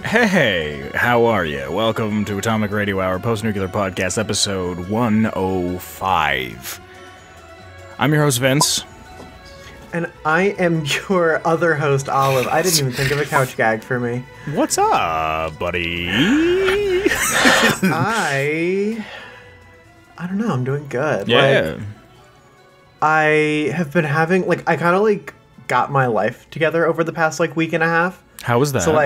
Hey, how are you? Welcome to Atomic Radio Hour Post-Nuclear Podcast, episode 105. I'm your host, Vince. And I am your other host, Olive. I didn't even think of a couch gag for me. What's up, buddy? I don't know, I'm doing good. Yeah. I have been having, I kind of, got my life together over the past, week and a half. How was that? So,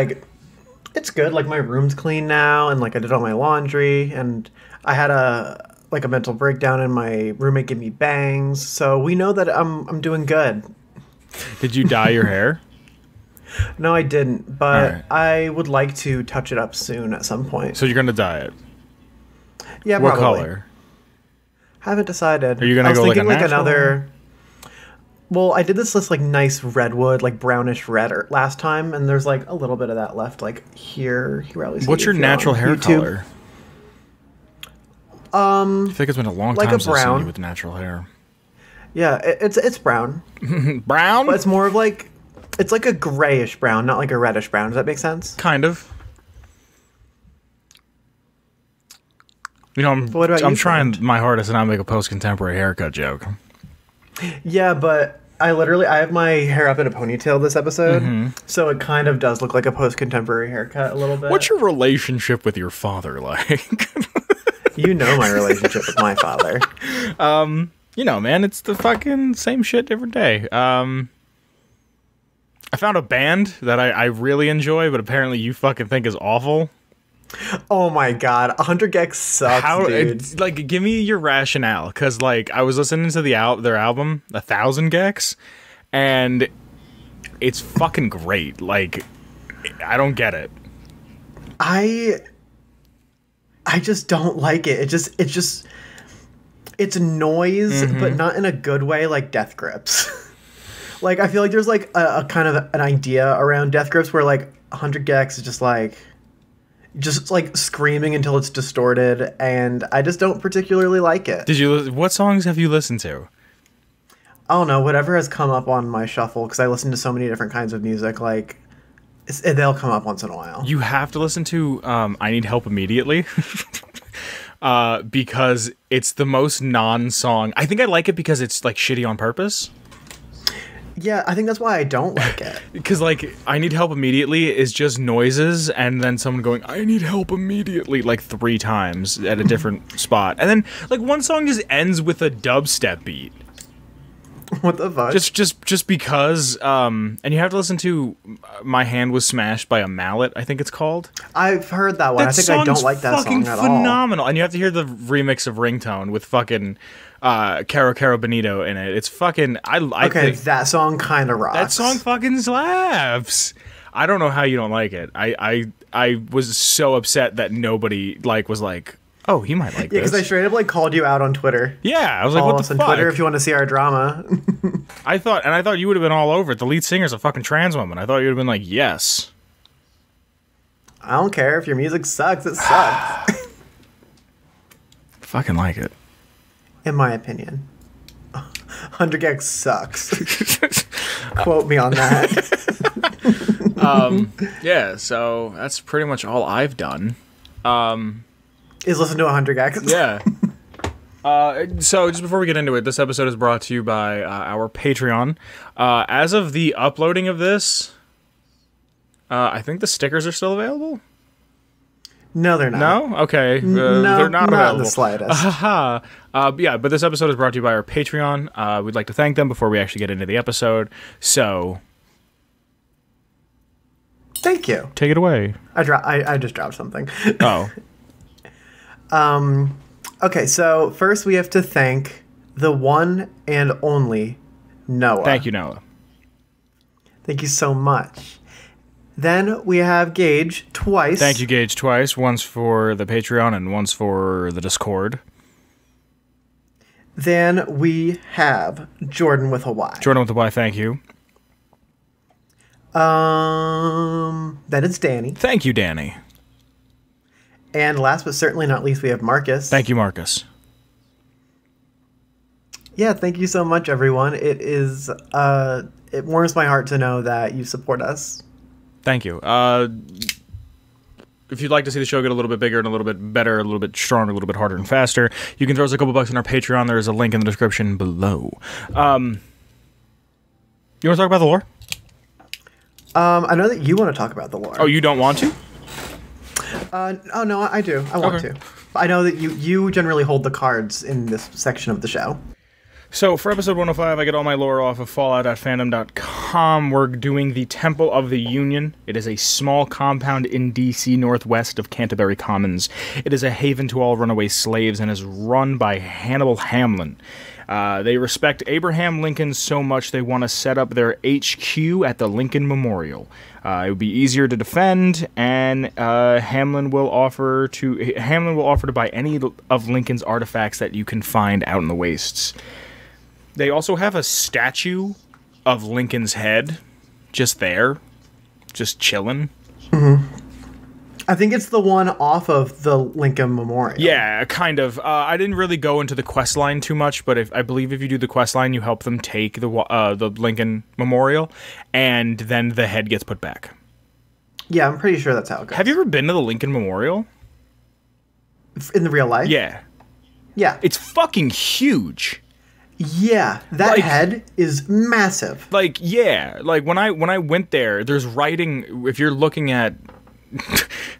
it's good. My room's clean now, and, I did all my laundry, and I had a mental breakdown, and my roommate gave me bangs, so we know that I'm doing good. Did you dye your hair? No, I didn't, but Right. I would like to touch it up soon at some point. So you're gonna dye it? Yeah, What probably. color? Haven't decided. Are you gonna I was go thinking a natural? another. Well, I did this nice redwood, brownish red last time, and there's a little bit of that left, here. At least What's your natural hair color? I feel like it's been a long time a since I've seen brown. you with natural hair. Yeah, it's brown, Brown? but it's more of it's a grayish brown, not a reddish brown. Does that make sense? Kind of. You know, what about I'm you, trying friend? my hardest to not make a post-contemporary haircut joke. Yeah, but I have my hair up in a ponytail this episode, so it kind of does look like a post-contemporary haircut a little bit. What's your relationship with your father like? You know my relationship with my father. You know, man, it's the fucking same shit, different day. I found a band that I really enjoy, but apparently you fucking think is awful. Oh my god, 100 Gex sucks, dude. Give me your rationale, because, I was listening to their album, 1,000 Gex, and it's fucking great. I don't get it. I just don't like it. It's noise, but not in a good way, like Death Grips. I feel like there's a kind of an idea around Death Grips where 100 Gex is just screaming until it's distorted, and I just don't particularly like it. What songs have you listened to? I don't know, whatever has come up on my shuffle, because I listen to so many different kinds of music, they'll come up once in a while. You have to listen to I Need Help Immediately. Because it's the most non-song. I think I like it because it's shitty on purpose. Yeah, I think that's why I don't like it. Because I Need Help Immediately is just noises and then someone going, I need help immediately, 3 times at a different spot. And then one song just ends with a dubstep beat. What the fuck? Just because, and you have to listen to My Hand Was Smashed by a Mallet, I think it's called. I've heard that one. I think I don't like that song at all. Phenomenal. And you have to hear the remix of Ringtone with fucking Caro Caro Bonito in it. It's fucking, I think that song kind of rocks. that song fucking slaps. I don't know how you don't like it. I was so upset that nobody was like, oh, he might like Yeah, this. because I straight up called you out on Twitter. Yeah, I was like, Follow what us the on fuck? Twitter if you want to see our drama. I thought you would have been all over it. The lead singer's a fucking trans woman. I thought you would have been like, yes. I don't care if your music sucks. It sucks. Fucking like it. In my opinion. 100 Gex sucks. Quote me on that. Yeah, so that's pretty much all I've done. Is listen to 100 Gex. Yeah. So just before we get into it, this episode is brought to you by our Patreon. As of the uploading of this, I think the stickers are still available. No, they're not. No? Okay. No, they're not available. in the slightest. Yeah, but this episode is brought to you by our Patreon. We'd like to thank them before we actually get into the episode. So, Thank you. take it away. I just dropped something. Oh. Okay, so first we have to thank the one and only Noah. Thank you, Noah. Thank you so much. Then we have Gage twice. Thank you, Gage, twice. Once for the Patreon and once for the Discord. Then we have Jordan with a Y. Jordan with the Y, thank you. Then it's Danny. Thank you, Danny. And last but certainly not least, we have Marcus. Thank you, Marcus. Yeah, thank you so much, everyone. It is, it warms my heart to know that you support us. Thank you. if you'd like to see the show get a little bit bigger and a little bit better, a little bit stronger, a little bit harder and faster, you can throw us a couple bucks on our Patreon. There is a link in the description below. You want to talk about the lore? I know that you want to talk about the lore. Oh, you don't want to? Oh no, I do. I want to. I know that you generally hold the cards in this section of the show. So, for episode 105, I get all my lore off of fallout.fandom.com. We're doing the Temple of the Union. It is a small compound in D.C. northwest of Canterbury Commons. It is a haven to all runaway slaves and is run by Hannibal Hamlin. They respect Abraham Lincoln so much they want to set up their HQ at the Lincoln Memorial. It would be easier to defend, and Hamlin will offer to buy any of Lincoln's artifacts that you can find out in the wastes. They also have a statue of Lincoln's head, just there, just chilling. Mm-hmm. I think it's the one off of the Lincoln Memorial. Yeah, kind of. I didn't really go into the quest line too much, but I believe if you do the quest line, you help them take the Lincoln Memorial, and then the head gets put back. Yeah, I'm pretty sure that's how it goes. Have you ever been to the Lincoln Memorial? In the real life? Yeah. Yeah. It's fucking huge. Yeah, that head is massive. Like, yeah, like when I went there, there's writing. If you're looking at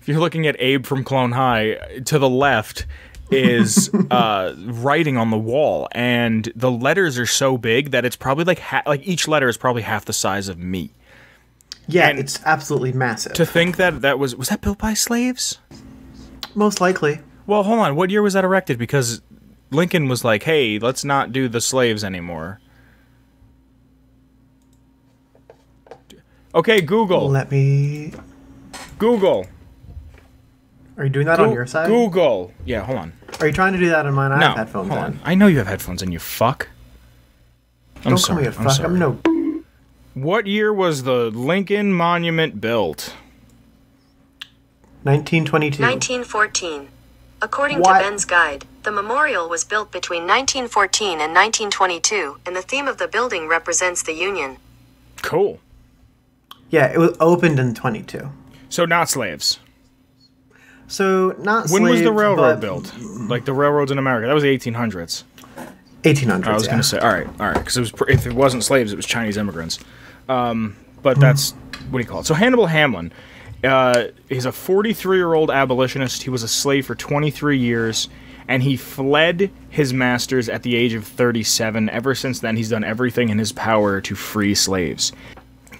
Abe from Clone High, to the left is writing on the wall, and the letters are so big that it's probably like each letter is probably half the size of me. Yeah, and it's absolutely massive. To think that was that built by slaves? Most likely. Well, hold on. What year was that erected? Because Lincoln was like, hey, let's not do the slaves anymore. Okay, Google. Let me... Google. Are you doing that on your side? Google. Yeah, hold on. Are you trying to do that on mine? I have headphones hold on. I know you have headphones in, you fuck. Don't call me a fuck. I'm no... What year was the Lincoln Monument built? 1922. 1914. According to Ben's guide, the memorial was built between 1914 and 1922, and the theme of the building represents the Union. Cool. Yeah, it was opened in 22. So not slaves. So not slaves. When was the railroad built? Like the railroads in America? That was the 1800s. 1800s. I was going to say, all right, because if it wasn't slaves, it was Chinese immigrants. But that's what do you call it? So Hannibal Hamlin. He's a 43-year-old abolitionist. He was a slave for 23 years, and he fled his masters at the age of 37. Ever since then, he's done everything in his power to free slaves.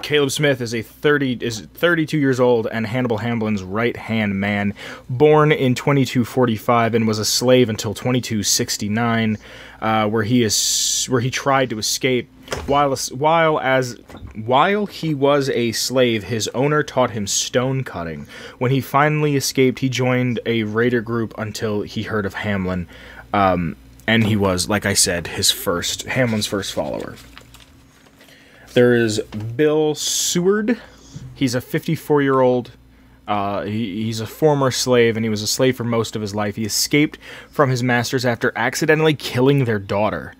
Caleb Smith is 32 years old and Hannibal Hamlin's right-hand man, born in 2245 and was a slave until 2269, where he tried to escape. While he was a slave, his owner taught him stone cutting. When he finally escaped, he joined a raider group until he heard of Hamlin, and he was, like I said, Hamlin's first follower. There is Bill Seward. He's a 54-year-old. He's a former slave, and he was a slave for most of his life. He escaped from his masters after accidentally killing their daughter.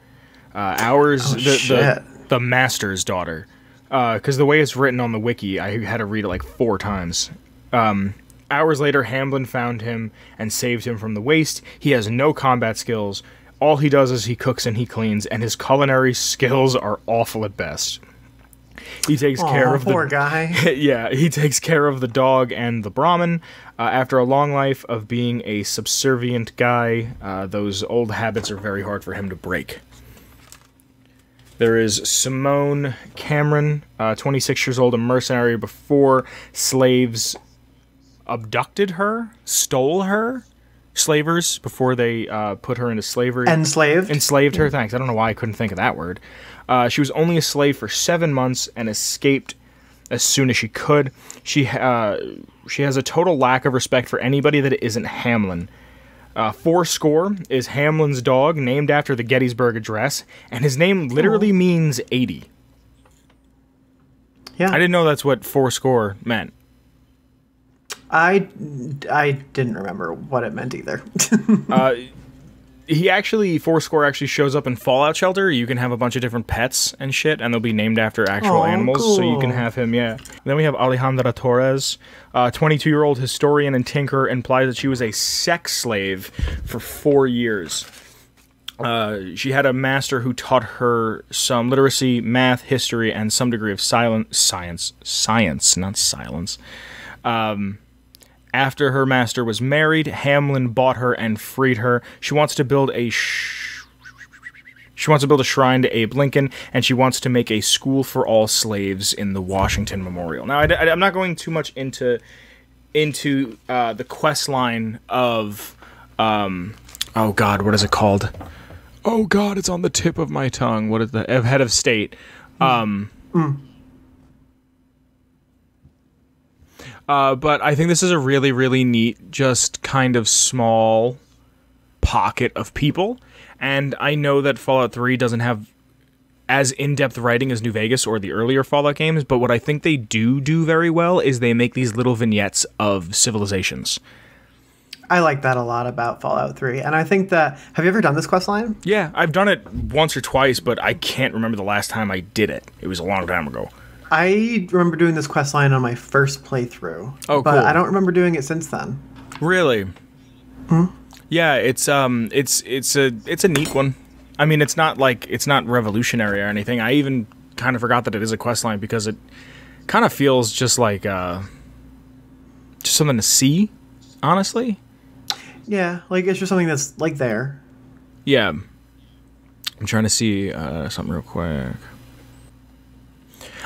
The master's daughter. Because the way it's written on the wiki, I had to read it like 4 times. Hours later, Hamlin found him and saved him from the waste. He has no combat skills. All he does is he cooks and he cleans, and his culinary skills are awful at best. He takes care of poor guy. Yeah, he takes care of the dog and the Brahmin. After a long life of being a subservient guy, those old habits are very hard for him to break. There is Simone Cameron, 26 years old, a mercenary before slaves abducted her, stole her. Slavers, before they put her into slavery. Enslaved her, thanks. I don't know why I couldn't think of that word. She was only a slave for 7 months and escaped as soon as she could. She has a total lack of respect for anybody that isn't Hamlin. Fourscore is Hamlin's dog, named after the Gettysburg Address, and his name literally means 80. Yeah. I didn't know that's what fourscore meant. I didn't remember what it meant either. he actually, Fourscore actually shows up in Fallout Shelter. You can have a bunch of different pets and shit, and they'll be named after actual animals, cool. so you can have him, yeah. Then we have Alejandra Torres, 22-year-old historian and tinkerer, implies that she was a sex slave for 4 years. She had a master who taught her some literacy, math, history, and some degree of science, not silence. After her master was married, Hamlin bought her and freed her. She wants to build a shrine to Abe Lincoln, and she wants to make a school for all slaves in the Washington Memorial. Now, I'm not going too much into the quest line of oh God, what is it called? Oh God, it's on the tip of my tongue. What is the head of state? But I think this is a really, really neat, just kind of small pocket of people. And I know that Fallout 3 doesn't have as in-depth writing as New Vegas or the earlier Fallout games, but what I think they do very well is they make these little vignettes of civilizations. I like that a lot about Fallout 3. And I think that... Have you ever done this quest line? Yeah, I've done it once or twice, but I can't remember the last time I did it. It was a long time ago. I remember doing this quest line on my first playthrough. Oh, but cool. I don't remember doing it since then. Really? Yeah, it's a neat one. I mean, it's not revolutionary or anything. I even kind of forgot that it is a quest line because it kind of feels just like just something to see, honestly. Yeah, like it's just something that's like there. Yeah. I'm trying to see something real quick.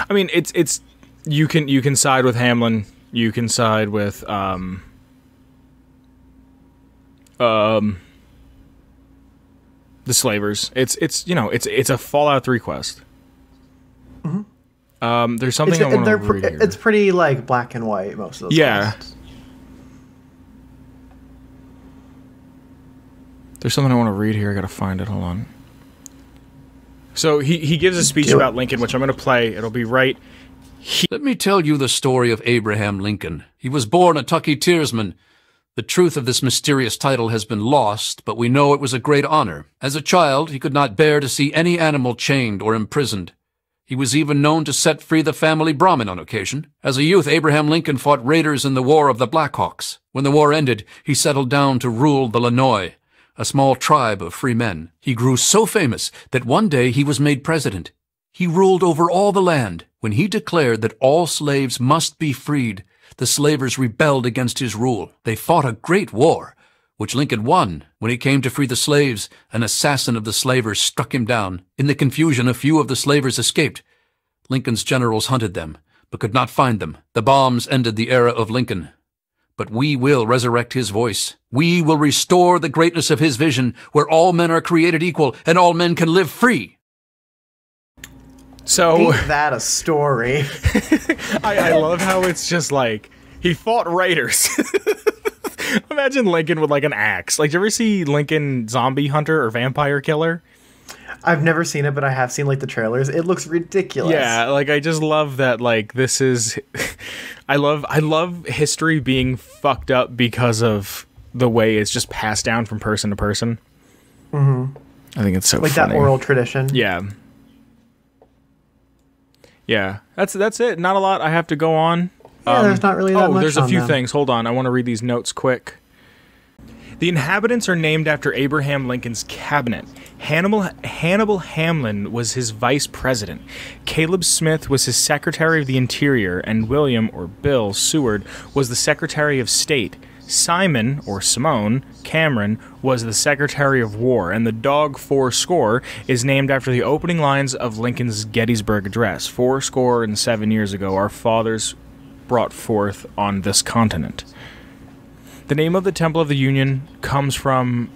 I mean, it's you can side with Hamlin, you can side with the slavers. It's a Fallout 3 quest. There's something I want to read here. It's pretty like black and white most of those quests. There's something I want to read here. I gotta find it. Hold on. So he gives a speech about Lincoln, which I'm going to play. It'll be right here. Let me tell you the story of Abraham Lincoln. He was born a Tucketeersman. The truth of this mysterious title has been lost, but we know it was a great honor. As a child, he could not bear to see any animal chained or imprisoned. He was even known to set free the family Brahmin on occasion. As a youth, Abraham Lincoln fought raiders in the War of the Blackhawks. When the war ended, he settled down to rule the Illinois, a small tribe of free men. He grew so famous that one day he was made president. He ruled over all the land. When he declared that all slaves must be freed, the slavers rebelled against his rule. They fought a great war, which Lincoln won. When he came to free the slaves, an assassin of the slavers struck him down. In the confusion, a few of the slavers escaped. Lincoln's generals hunted them, but could not find them. The bombs ended the era of Lincoln. But we will resurrect his voice. We will restore the greatness of his vision, where all men are created equal and all men can live free. So ain't that a story? I love how it's just like he fought raiders. Imagine Lincoln with like an axe. Like, did you ever see Lincoln Zombie Hunter or Vampire Killer? I've never seen it, but I have seen like the trailers. It looks ridiculous. Yeah, like I just love that. Like this is, I love history being fucked up because of the way it's just passed down from person to person. I think it's so like funny. That oral tradition. Yeah, that's it. Not a lot I have to go on. Yeah, there's not really that much. There's a few them. things. Hold on, I want to read these notes quick. The inhabitants are named after Abraham Lincoln's cabinet. Hannibal Hamlin was his vice president. Caleb Smith was his secretary of the interior, and William, or Bill, Seward was the secretary of state. Simon, or Simone, Cameron was the secretary of war, and the dog Fourscore is named after the opening lines of Lincoln's Gettysburg Address. 7 years ago, our fathers brought forth on this continent. The name of the Temple of the Union comes from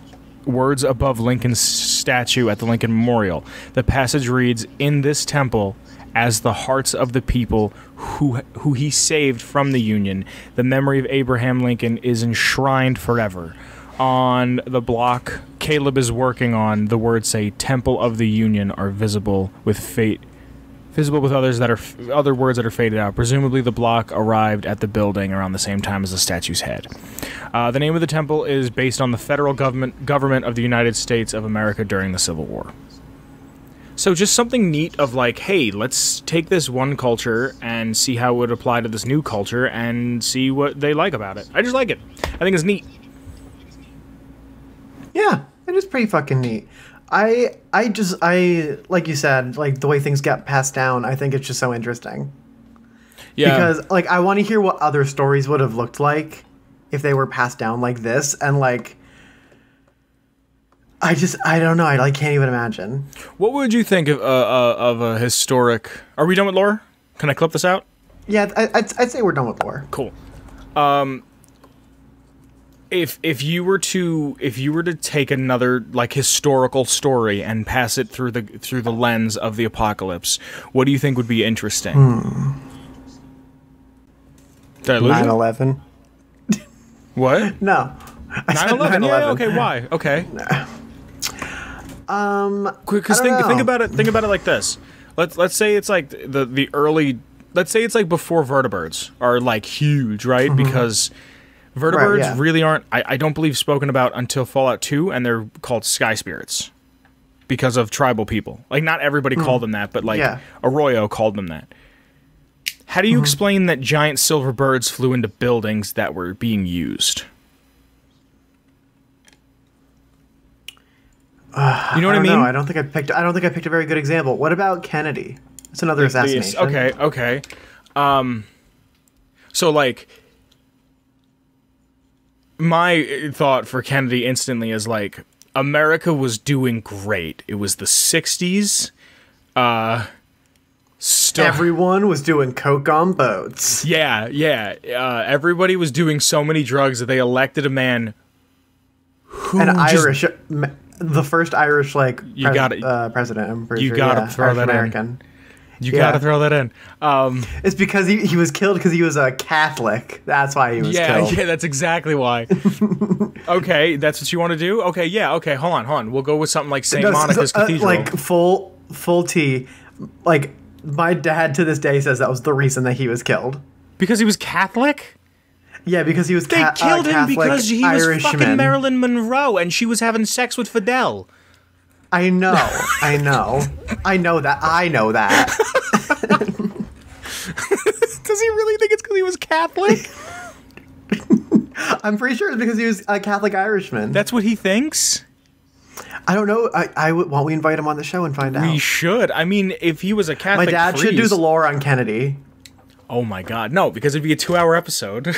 words above Lincoln's statue at the Lincoln Memorial. The passage reads, "In this temple, as the hearts of the people who he saved from the Union, the memory of Abraham Lincoln is enshrined forever." On the block Caleb is working on, the words say, "Temple of the Union" are visible with Visible with other words that are faded out. Presumably the block arrived at the building around the same time as the statue's head. The name of the temple is based on the federal government of the United States of America during the Civil War. So just something neat of like, hey, let's take this one culture and see how it would apply to this new culture and see what they like about it. I just like it. I think it's neat. Yeah, it is pretty fucking neat. I like you said, like the way things get passed down, I think it's just so interesting. Yeah. Because like I want to hear what other stories would have looked like if they were passed down like this, and like I don't know. I like can't even imagine. What would you think of a historic? Are we done with lore? Can I clip this out? Yeah, I'd say we're done with lore. Cool. If you were to take another like historical story and pass it through the lens of the apocalypse, what do you think would be interesting? 9/11. What? No. 9/11. Yeah. Okay. Why? Okay. Because think about it like this. Let's say it's like the early. Let's say it's like before vertebrates are like huge, right? Mm-hmm. Because vertebrates really aren't. I don't believe spoken about until Fallout 2, and they're called sky spirits because of tribal people. Like not everybody called them that, but like Arroyo called them that. How do you explain that giant silver birds flew into buildings that were being used? You know what I mean? No, I don't think I picked a very good example. What about Kennedy? It's another assassination. Okay. So like, my thought for Kennedy instantly is like, America was doing great. It was the 60s. Everyone was doing coke on boats. Yeah. Everybody was doing so many drugs that they elected a man who the first Irish president. I'm pretty sure. You gotta throw that American. Gotta throw that in. It's because he was killed because he was a Catholic. That's why he was killed. Yeah, that's exactly why. Okay, that's what you want to do? Okay, yeah, okay, hold on. We'll go with something like St. Monica's Cathedral. Like full T. Like my dad to this day says that was the reason that he was killed. Because he was Catholic? Yeah, because he was They killed him because he was Irishman. Fucking Marilyn Monroe and she was having sex with Fidel. I know that. Does he really think it's because he was Catholic? I'm pretty sure it's because he was a Catholic Irishman. That's what he thinks? I don't know. Why we invite him on the show and find out? We should. I mean, if he was a Catholic My dad should do the lore on Kennedy. Oh my god. No, because it'd be a 2-hour episode.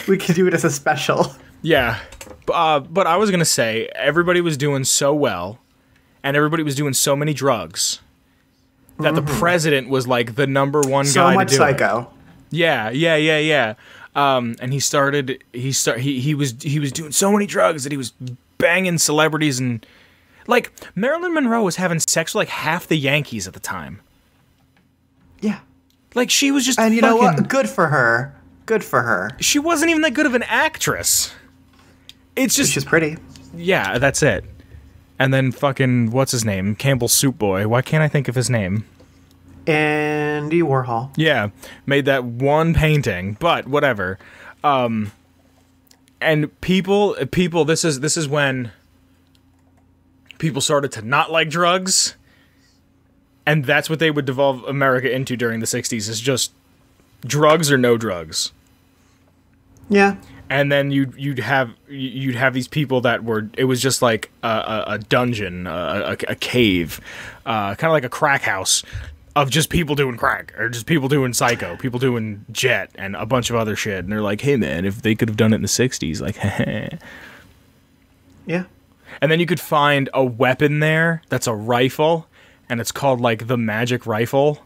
We could do it as a special. Yeah. But I was going to say, everybody was doing so well, and everybody was doing so many drugs, that the president was like the number one guy to do it. So much psycho. Yeah. And he was doing so many drugs that he was banging celebrities, and like Marilyn Monroe was having sex with like half the Yankees at the time. Yeah. Like she was just And you know what? Good for her. She wasn't even that good of an actress. It's just she's pretty. Yeah, that's it. And then fucking what's his name? Campbell Soup Boy. Why can't I think of his name? Andy Warhol. Yeah, made that one painting, but whatever. And people. This is when people started to not like drugs, and that's what they would devolve America into during the 60s. Is just drugs or no drugs. Yeah. And then you'd have these people that were, it was just like a dungeon, a cave, kind of like a crack house of just people doing crack, or just people doing psycho, people doing jet, and a bunch of other shit. And they're like, hey man, if they could have done it in the 60s, like, yeah. And then you could find a weapon there that's a rifle, and it's called like the magic rifle.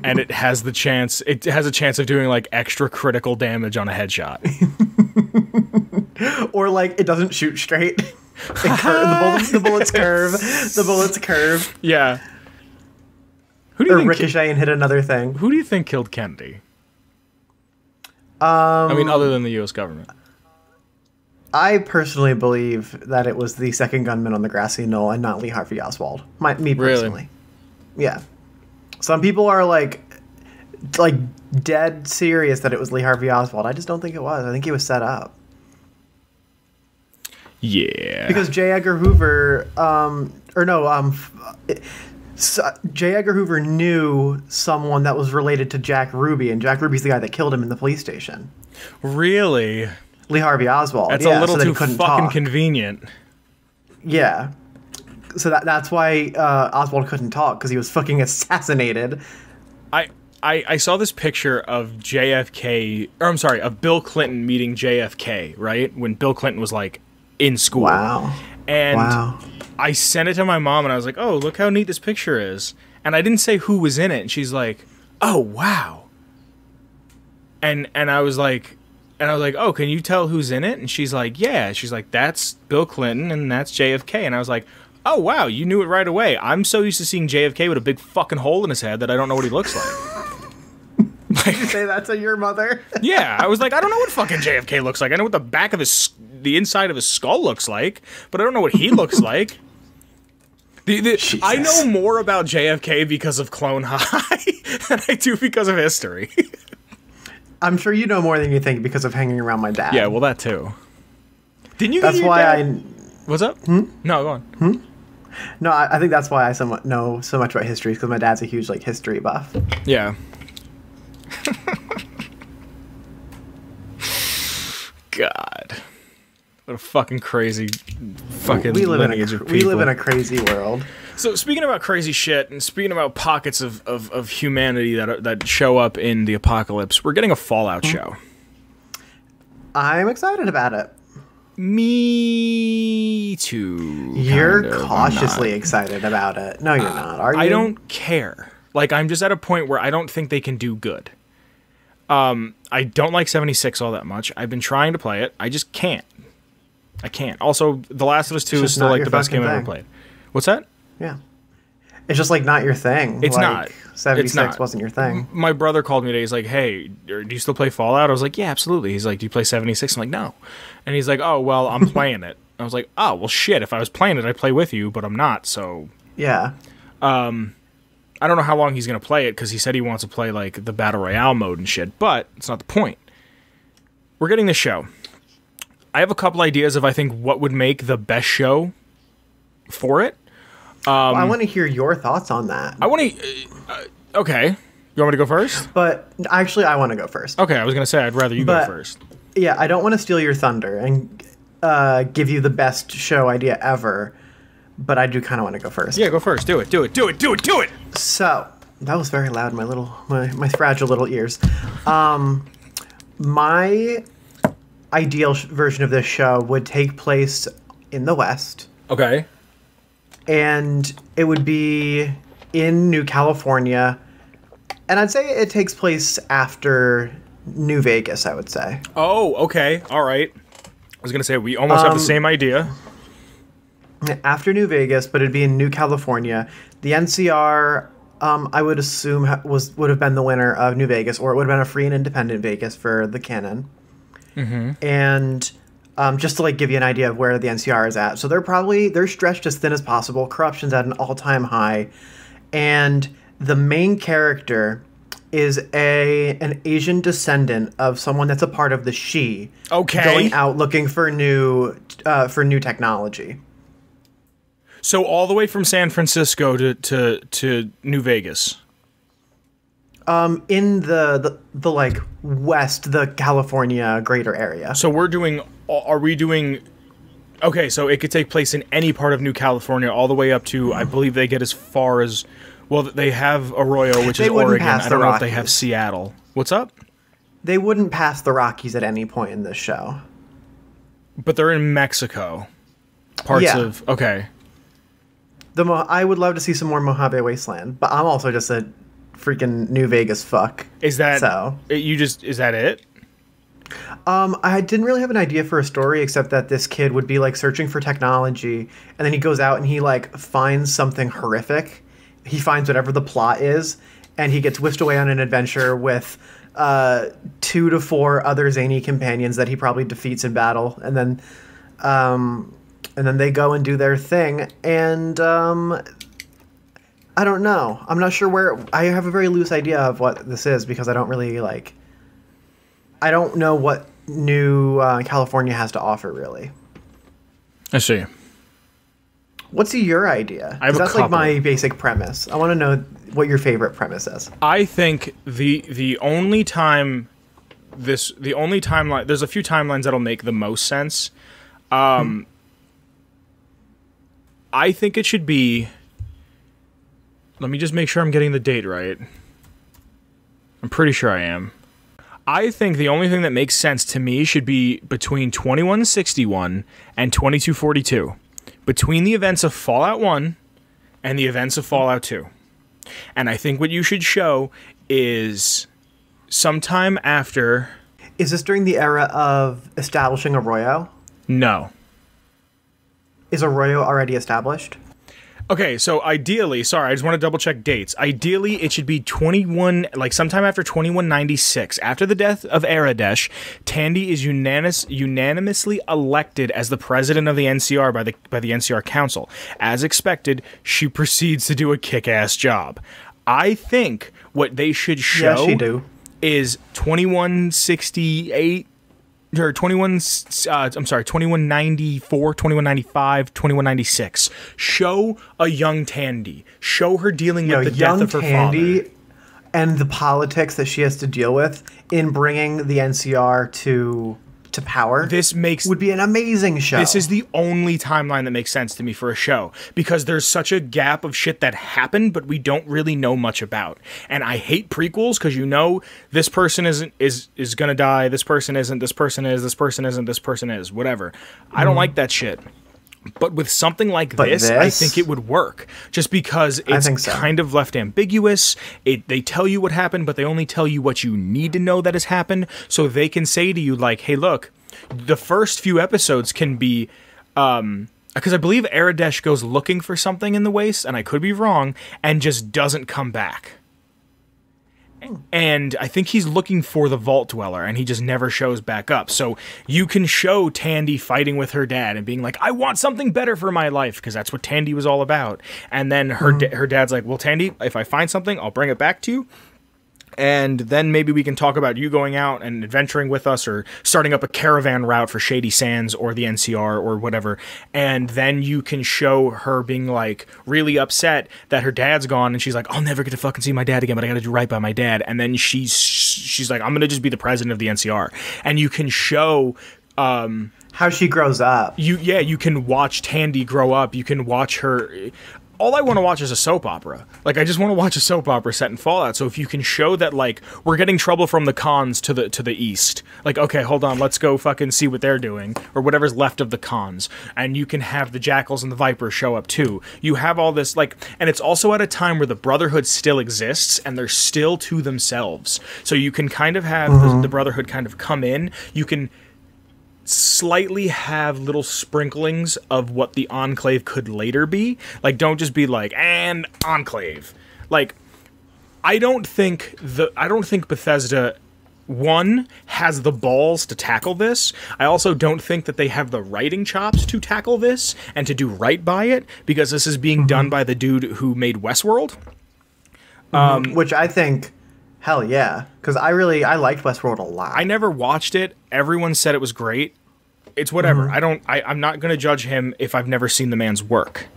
And it has a chance of doing like extra critical damage on a headshot. Or like it doesn't shoot straight. The bullets curve. Yeah. Who do you think ricochet and hit another thing. Who do you think killed Kennedy? I mean, other than the U.S. government. I personally believe that it was the second gunman on the grassy knoll and not Lee Harvey Oswald. Me personally. Really? Yeah. Some people are like dead serious that it was Lee Harvey Oswald. I just don't think it was. I think he was set up. Yeah. Because J. Edgar Hoover, J. Edgar Hoover knew someone that was related to Jack Ruby, and Jack Ruby's the guy that killed him in the police station. Really? Lee Harvey Oswald. That's a little too fucking convenient. Yeah. So that's why Oswald couldn't talk, because he was fucking assassinated. I saw this picture of of Bill Clinton meeting JFK, right? When Bill Clinton was like in school. Wow. And wow. I sent it to my mom and I was like, oh, look how neat this picture is. And I didn't say who was in it. And she's like, oh, wow. And I was like, oh, can you tell who's in it? And she's like, yeah. She's like, that's Bill Clinton and that's JFK. And I was like, oh, wow, you knew it right away. I'm so used to seeing JFK with a big fucking hole in his head that I don't know what he looks like. Did you say that to your mother? Yeah, I was like, I don't know what fucking JFK looks like. I know what the inside of his skull looks like, but I don't know what he looks like. I know more about JFK because of Clone High than I do because of history. I'm sure you know more than you think because of hanging around my dad. Yeah, well, that too. Didn't you? That's why dad? What's up? No, go on. No, I think that's why I somewhat know so much about history, because my dad's a huge history buff. Yeah. God, what a fucking crazy fucking lineage of people. We live in a crazy world. So speaking about crazy shit and speaking about pockets of humanity that show up in the apocalypse, we're getting a Fallout show. I'm excited about it. Me too. You're cautiously excited about it. No, you're not. Are you? I don't care. I'm just at a point where I don't think they can do good. I don't like 76 all that much. I've been trying to play it. I just can't. I can't. Also, The Last of Us 2 is still the best game I've ever played. What's that? Yeah. It's just not your thing. It's not. 76 wasn't your thing. My brother called me today. He's like, hey, do you still play Fallout? I was like, yeah, absolutely. He's like, do you play 76? I'm like, no. And he's like, oh, well, I'm playing it. I was like, oh, well, shit. If I was playing it, I'd play with you, but I'm not, so. Yeah. I don't know how long he's going to play it, because he said he wants to play, the Battle Royale mode and shit, but it's not the point. We're getting the show. I have a couple ideas of, I think, what would make the best show for it. I want to hear your thoughts on that. I want to... okay. You want me to go first? But, actually, I want to go first. Okay, I was going to say, I'd rather you go first. Yeah, I don't want to steal your thunder and give you the best show idea ever, but I do kind of want to go first. Yeah, go first. Do it. So, that was very loud in my fragile little ears. My ideal version of this show would take place in the West. Okay. And it would be in New California. And I'd say it takes place after New Vegas, I would say. Oh, okay. All right. I was going to say, we almost have the same idea. After New Vegas, but it'd be in New California. The NCR, I would assume, would have been the winner of New Vegas, or it would have been a free and independent Vegas for the canon. Mm-hmm. And just to give you an idea of where the NCR is at. So they're stretched as thin as possible. Corruption's at an all-time high. And the main character is an Asian descendant of someone that's a part of the Shi. Okay. Going out looking for new technology. So all the way from San Francisco to New Vegas. In the west, the California greater area. So are we doing? Okay, so it could take place in any part of New California, all the way up to, I believe they get as far as, well, they have Arroyo, which is Oregon. I don't know if they have Seattle. What's up? They wouldn't pass the Rockies at any point in this show. But they're in Mexico. Okay. I would love to see some more Mojave Wasteland, but I'm also just a freaking New Vegas fuck. Is that so? Is that it? I didn't really have an idea for a story, except that this kid would be searching for technology, and then he goes out and he finds something horrific. He finds whatever the plot is, and he gets whisked away on an adventure with 2 to 4 other zany companions that he probably defeats in battle, and then they go and do their thing. And I don't know. I'm not sure where. I have a very loose idea of what this is because I don't really like. I don't know what New California has to offer, really. I see. What's your idea? I have a That's like couple. my basic premise. I want to know what your favorite premise is. I think the only timeline. There's a few timelines that'll make the most sense. I think it should be. Let me just make sure I'm getting the date right. I'm pretty sure I am. I think the only thing that makes sense to me should be between 2161 and 2242. Between the events of Fallout 1 and the events of Fallout 2. And I think what you should show is sometime after... Is this during the era of establishing Arroyo? No. Is Arroyo already established? Okay, so ideally, sorry, I just want to double check dates. Ideally, it should be sometime after 2196. After the death of Aradesh, Tandy is unanimously elected as the president of the NCR by the NCR Council. As expected, she proceeds to do a kick-ass job. I think what they should show is 2168 or 2194, 2195, 2196. Show a young Tandy. Show her dealing with the death of her father. And the politics that she has to deal with in bringing the NCR to power. Would be an amazing show. This is the only timeline that makes sense to me for a show, because there's such a gap of shit that happened, but we don't really know much about. And I hate prequels because this person is gonna die, this person isn't, this person is, this person isn't, this person is, whatever. I don't like that shit. But with something like this, I think it would work. Just because it's kind of left ambiguous. They tell you what happened, but they only tell you what you need to know that has happened. So they can say to you, like, hey, look, the first few episodes can be... because I believe Aradesh goes looking for something in the waste, and I could be wrong, and just doesn't come back. And I think he's looking for the Vault Dweller, and he just never shows back up. So you can show Tandy fighting with her dad and being like, I want something better for my life, because that's what Tandy was all about. And then her dad's like, well, Tandy, if I find something, I'll bring it back to you. And then maybe we can talk about you going out and adventuring with us, or starting up a caravan route for Shady Sands or the NCR or whatever. And then you can show her being like really upset that her dad's gone, and she's like, I'll never get to fucking see my dad again, but I gotta do right by my dad. And then she's like, I'm gonna just be the president of the NCR. And you can show how she grows up. You can watch Tandy grow up. You can watch her. All I want to watch is a soap opera. Like, I just want to watch a soap opera set in Fallout. So if you can show that, like, we're getting trouble from the cons to the east. Like, okay, hold on, let's go fucking see what they're doing, or whatever's left of the cons. And you can have the Jackals and the Vipers show up too. You have all this, like, and it's also at a time where the Brotherhood still exists, and they're still to themselves. So you can kind of have the Brotherhood kind of come in. You can slightly have little sprinklings of what the Enclave could later be. Like, don't just be like, and Enclave. Like, I don't think Bethesda, one, has the balls to tackle this. I also don't think that they have the writing chops to tackle this and to do right by it, because this is being done by the dude who made Westworld. Which I think, hell yeah, because I liked Westworld a lot. I never watched it. Everyone said it was great. It's whatever. I'm not going to judge him if I've never seen the man's work.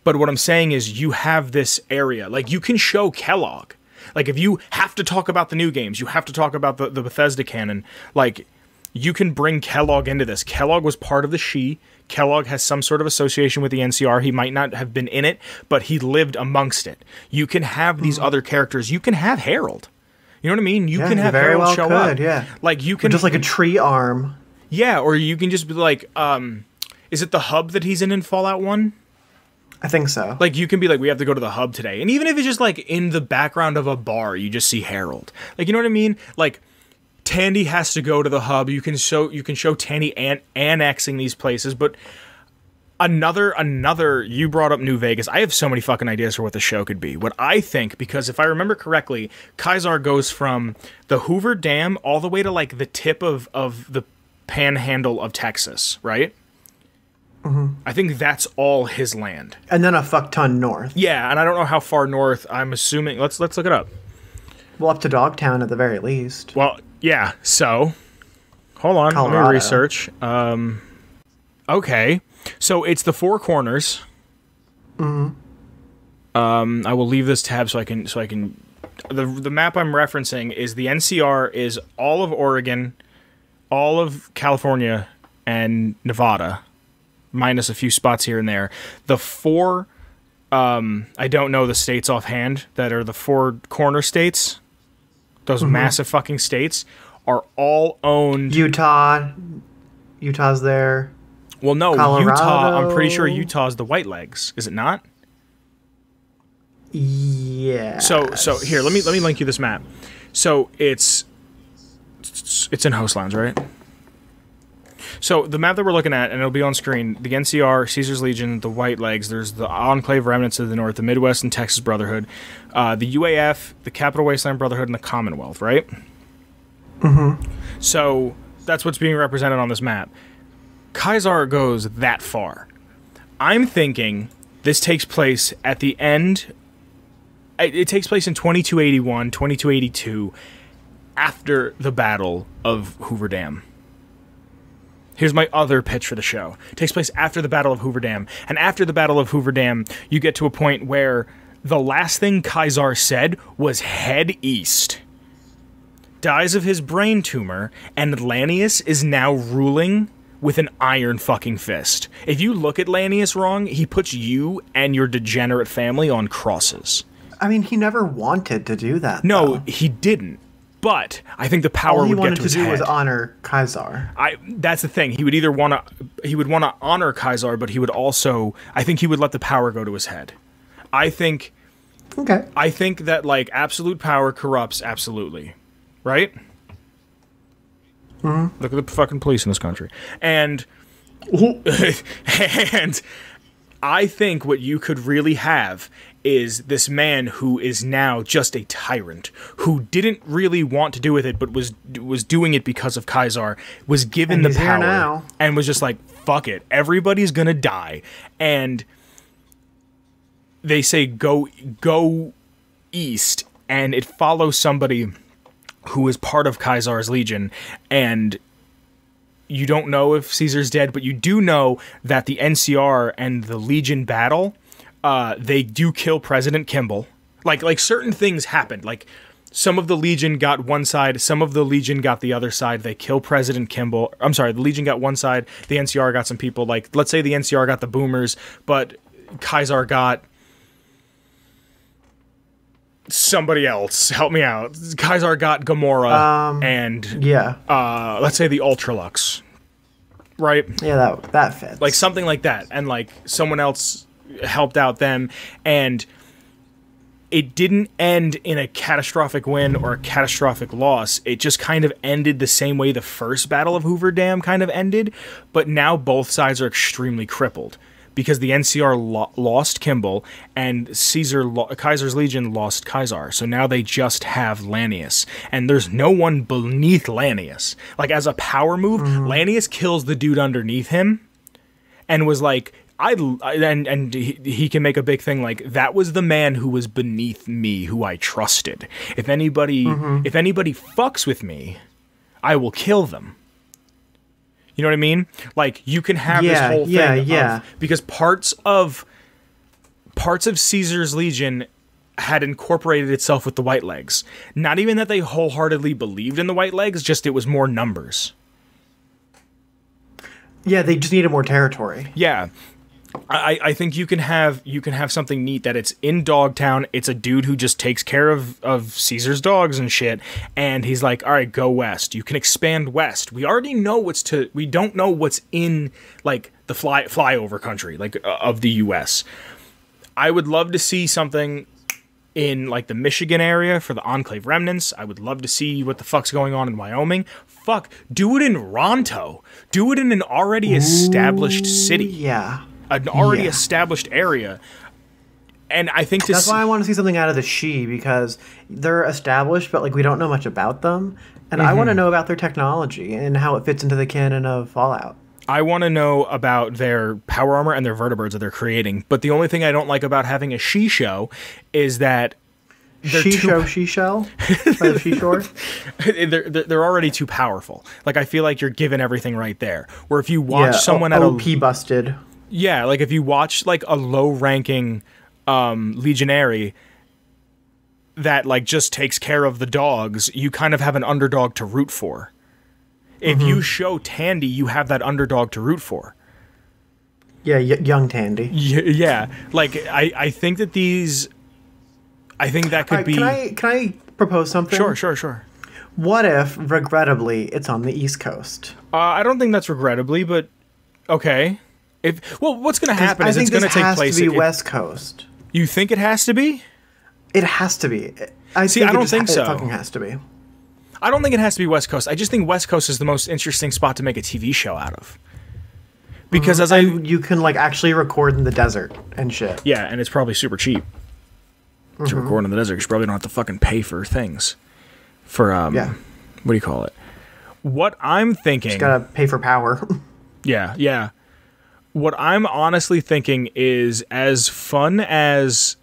But what I'm saying is, you have this area. Like, you can show Kellogg. Like, if you have to talk about the new games, you have to talk about the Bethesda canon, like, you can bring Kellogg into this. Kellogg was part of the She. Kellogg has some sort of association with the NCR. He might not have been in it, but he lived amongst it. You can have these other characters. You can have Harold. You know what I mean? You can have Harold show up. Yeah. Like, you can... Or just like a tree arm. Yeah, or you can just be like, is it the hub that he's in Fallout 1? I think so. Like, you can be like, we have to go to the hub today. And even if it's just, like, in the background of a bar, you just see Harold. Like, you know what I mean? Like, Tandy has to go to the hub. You can show Tandy annexing these places, but another, you brought up New Vegas. I have so many fucking ideas for what the show could be. What I think, because if I remember correctly, Kaisar goes from the Hoover Dam all the way to, like, the tip of the panhandle of Texas, right? I think that's all his land. And then a fuck ton north. Yeah, and I don't know how far north. I'm assuming. Let's look it up. Well, up to Dogtown at the very least. Well, yeah. So, hold on. Colorado. Let me research. Okay, so it's the Four Corners. I will leave this tab so I can. The map I'm referencing is the NCR is all of Oregon, all of California, and Nevada, minus a few spots here and there. The four, I don't know the states offhand, that are the four corner states, those massive fucking states, are all owned... Utah's there. Well, no, Colorado. Utah, I'm pretty sure Utah's the White Legs, is it not? Yeah. So here, let me link you this map. So it's in Host Lounge, right? So the map that we're looking at, and it'll be on screen, the NCR, Caesar's Legion, the White Legs, there's the Enclave Remnants to the north, the Midwest and Texas Brotherhood, the UAF, the Capital Wasteland Brotherhood, and the Commonwealth, right? So that's what's being represented on this map. Kaiser goes that far. I'm thinking this takes place at the end... It takes place in 2281, 2282, after the Battle of Hoover Dam. Here's my other pitch for the show. It takes place after the Battle of Hoover Dam. And after the Battle of Hoover Dam, you get to a point where the last thing Kaiser said was head east. Dies of his brain tumor, and Lannius is now ruling with an iron fucking fist. If you look at Lannius wrong, he puts you and your degenerate family on crosses. I mean, he never wanted to do that. No, though. He didn't. But I think the power would get to his head. All he wanted to do was honor Kaiser. That's the thing. He would either want to honor Kaiser, but he would also, I think he would let the power go to his head. I think that like absolute power corrupts absolutely, right? Look at the fucking police in this country, and and I think what you could really have is this man who is now just a tyrant, who didn't really want to do with it, but was doing it because of Kaiser, was given the power, and was just like, fuck it, everybody's gonna die. And they say go east, and it follows somebody who is part of Kaiser's Legion, and you don't know if Caesar's dead, but you do know that the NCR and the Legion battle, they do kill President Kimball. Like certain things happened. Like some of the Legion got one side, some of the Legion got the other side. They kill President Kimball. I'm sorry, the Legion got one side, the NCR got some people. Like, let's say the NCR got the boomers, but Kaiser got somebody else. Help me out. Kaiser got Gamora and let's say the Ultralux, right? Yeah, that fits. Like something like that, and like someone else helped out them, and it didn't end in a catastrophic win or a catastrophic loss. It just kind of ended the same way the first Battle of Hoover Dam kind of ended, but now both sides are extremely crippled. Because the NCR lost Kimball, and Kaiser's Legion lost Kaiser. So now they just have Lannius. And there's no one beneath Lannius. Like, as a power move, Lannius kills the dude underneath him, and was like, and he can make a big thing like, that was the man who was beneath me, who I trusted. If anybody fucks with me, I will kill them. You know what I mean? Like, you can have this whole thing because parts of Caesar's Legion had incorporated itself with the White Legs. Not even that they wholeheartedly believed in the White Legs, just it was more numbers. Yeah, they just needed more territory. Yeah. I think you can have something neat that it's in Dogtown. It's a dude who just takes care of Caesar's dogs and shit, and he's like, all right, go west. You can expand west. We already know we don't know what's in like the flyover country, like of the U.S. I would love to see something in like the Michigan area for the Enclave Remnants. I would love to see what the fuck's going on in Wyoming. Fuck, do it in Ronto. Do it in an already established city. Yeah. An already established area. And I think that's why I want to see something out of the Shi, because they're established, but like we don't know much about them. And I want to know about their technology and how it fits into the canon of Fallout. I want to know about their power armor and their vertebrates that they're creating. But the only thing I don't like about having a she show is that She-Shell? By the seashore? they're already too powerful. Like, I feel like you're given everything right there. Where if you watch someone at OP busted. Yeah, like if you watch like a low-ranking legionary that like just takes care of the dogs, you kind of have an underdog to root for. If you show Tandy, you have that underdog to root for. Yeah, young Tandy. Yeah, like I think that these, I think that could be. Can I propose something? Sure. What if, regrettably, it's on the East Coast? I don't think that's regrettably, but okay. What's going to happen is it's going to take place. I think this has to be West Coast. You think it has to be? It has to be. I don't think so. It fucking has to be. I don't think it has to be West Coast. I just think West Coast is the most interesting spot to make a TV show out of. Because you can like actually record in the desert and shit. Yeah, and it's probably super cheap to record in the desert. You probably don't have to fucking pay for things. For what do you call it? What I'm thinking. Just gotta pay for power. Yeah. What I'm honestly thinking is, as fun as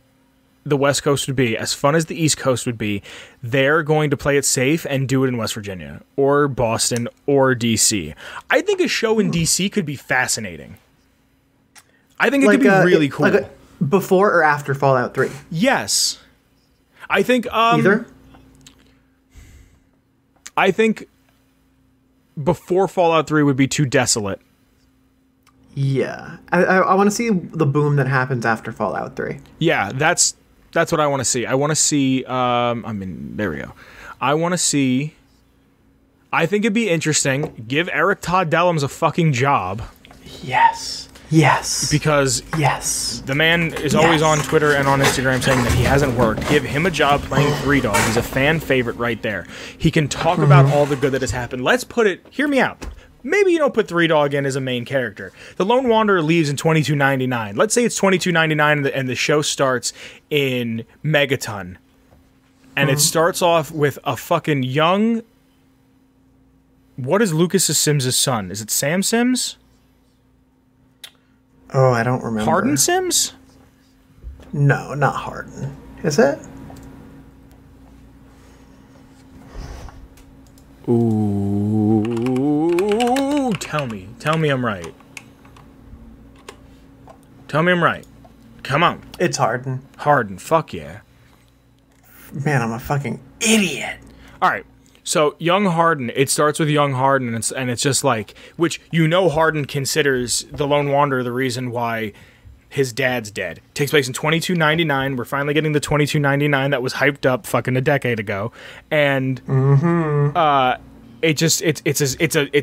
the West Coast would be, as fun as the East Coast would be, they're going to play it safe and do it in West Virginia or Boston or DC. I think a show in DC could be fascinating. I think it could be really cool. Like before or after Fallout 3? Yes. I think either. I think before Fallout 3 would be too desolate. Yeah. I want to see the boom that happens after Fallout 3. Yeah, that's what I want to see. I want to see, there we go. I want to see, I think it'd be interesting. Give Eric Todd Dellums a fucking job. Yes. Because the man is always on Twitter and on Instagram saying that he hasn't worked. Give him a job playing Three Dog. He's a fan favorite right there. He can talk about all the good that has happened. Let's put it, hear me out. Maybe you don't put Three Dog in as a main character. The Lone Wanderer leaves in 2299. Let's say it's 2299 and the show starts in Megaton. And it starts off with a fucking young... What is Lucas Sims' son? Is it Sam Sims? Oh, I don't remember. Harden Sims? No, not Harden. Is it? Ooh, tell me I'm right. Tell me I'm right. Come on. It's Harden. Harden, fuck yeah. Man, I'm a fucking idiot. All right. So young Harden, it starts with young Harden, and it's just like, which Harden considers the Lone Wanderer the reason why his dad's dead. It takes place in 2299. We're finally getting the 2299 that was hyped up fucking a decade ago, and it's